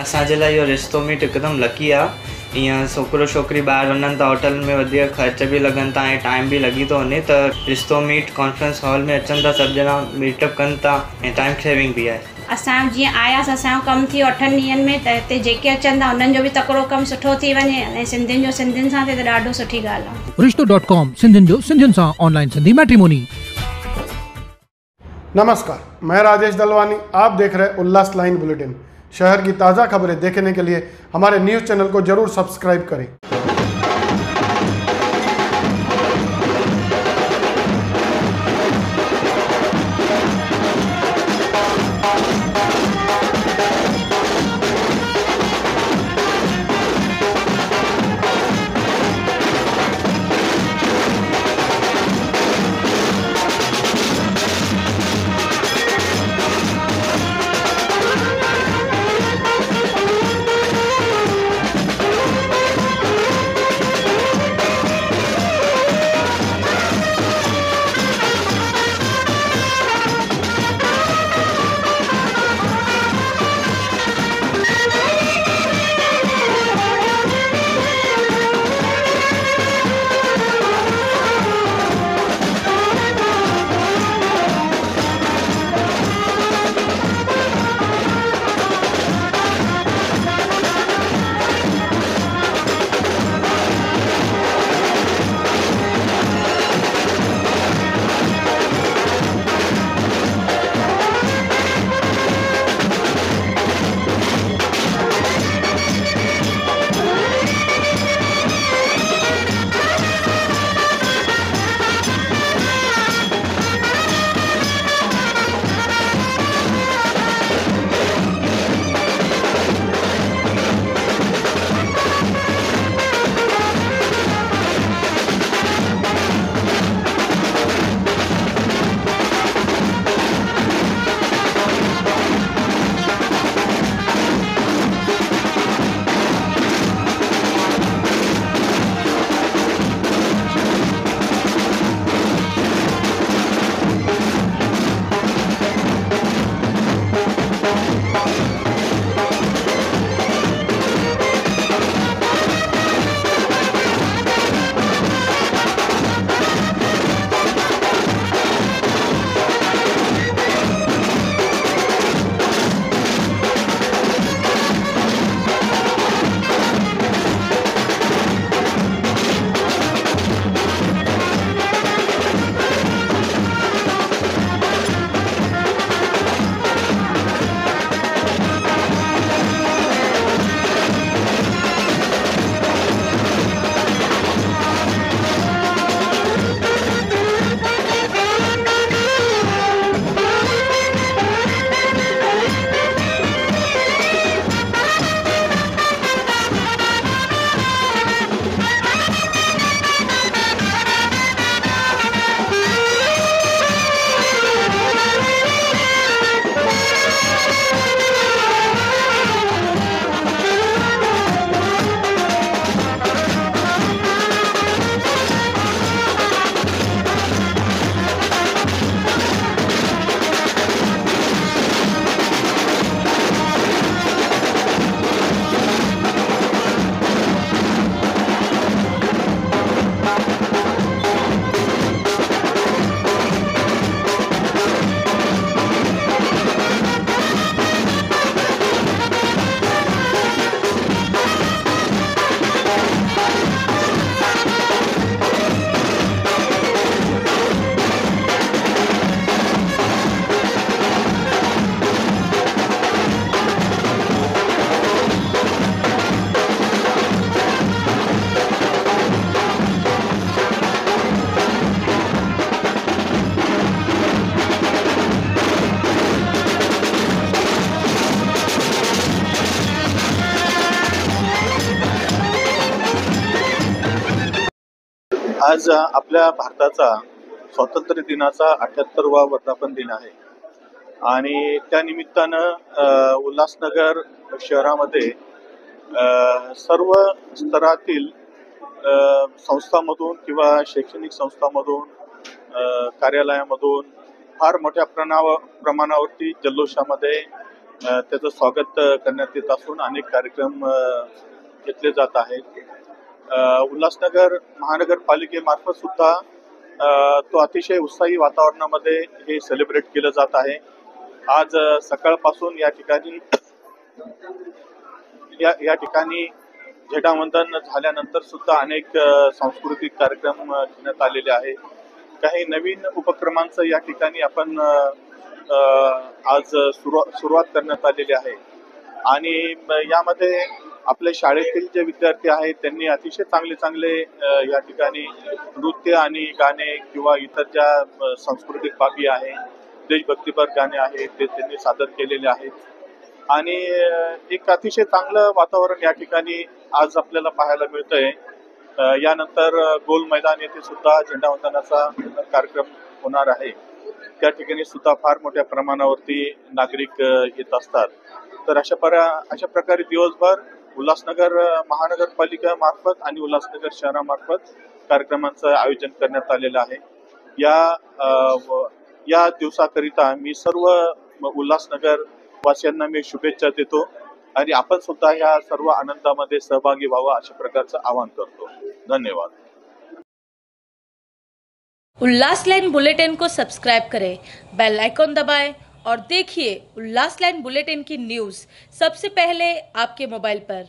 असांजे लाइ इहो रिश्तो मीट हिकदमि लकी आहे। ईअं छोकिरो छोकिरी ॿाहिरि वञनि था होटल में वधीक ख़र्च बि लॻनि था ऐं टाइम बि लॻी थो वञे, त रिश्तो मीट कॉन्फ्रेंस हॉल में अचनि था, सभु ॼणा मीटअप कनि था ऐं टाइम सेविंग बि आहे। असां जीअं आयासीं, असांजो कमु थी 8 ॾींहंनि में, त हिते जेके अचनि था उन्हनि जो बि तकिड़ो कमु सुठो थी वञे ऐं सिंधियुनि जो सिंधियुनि सां थिए त ॾाढो सुठी ॻाल्हि आहे। रिश्तो.com सिंधियुनि जो सिंधियुनि सां ऑनलाइन सिंधी मैट्रिमोनी। नमस्कार, मैं राजेश दलवानी, आप देख रहे उल्लास लाइन बुलेटिन। शहर की ताज़ा खबरें देखने के लिए हमारे न्यूज़ चैनल को जरूर सब्सक्राइब करें। आज आपल्या भारताचा स्वातंत्र्य दिनाचा 78वा वर्धापन दिन आहे आणि त्या निमित्तानं उल्हासनगर शहरामध्ये सर्व स्तरातील संस्थांमधून किंवा शैक्षणिक संस्थांमधून कार्यालयामधून फार मोठ्या प्रमाणावरती जल्लोषामध्ये त्याचं स्वागत करण्यात येत असून अनेक कार्यक्रम घेतले जात आहेत. उल्हासनगर महानगरपालिकेमार्फत सुद्धा तो अतिशय उत्साही वातावरणामध्ये हे सेलिब्रेट केलं जात आहे. आज सकाळपासून या ठिकाणी झेंडावंदन झाल्यानंतर सुद्धा अनेक सांस्कृतिक कार्यक्रम घेण्यात आलेले आहे. काही नवीन उपक्रमांचं या ठिकाणी आपण आज सुरुवात करण्यात आलेली आहे आणि यामध्ये आपल्या शाळेतील जे विद्यार्थी आहेत त्यांनी अतिशय चांगले या ठिकाणी नृत्य आणि गाणे किंवा इतर ज्या सांस्कृतिक बाबी आहे, देशभक्तीपर गाणे आहेत ते त्यांनी सादर केलेले आहेत आणि एक अतिशय चांगलं वातावरण या ठिकाणी आज आपल्याला पाहायला मिळतंय. यानंतर गोल मैदान येथे सुद्धा झेंडावंदनाचा कार्यक्रम होणार आहे. त्या ठिकाणी सुद्धा फार मोठ्या प्रमाणावरती नागरिक येत असतात. तर अशा प्रकारे दिवसभर उल्हासनगर महानगरपालिका मार्फत आणि उल्हासनगर शहरामार्फत कार्यक्रमांचं आयोजन करण्यात आलेलं आहे. या दिवसाकरिता मी सर्व उल्हासनगर वासियांना मी शुभेच्छा देतो आणि आपण सुद्धा या सर्व आनंदामध्ये सहभागी व्हावं अशा प्रकारचं आवाहन करतो. धन्यवाद. उल्लास लाइन बुलेटिन को सब्सक्राइब करें, बेल आइकॉन दबाएं और देखिए उल्लास लाइन बुलेटिन की न्यूज़ सबसे पहले आपके मोबाइल पर।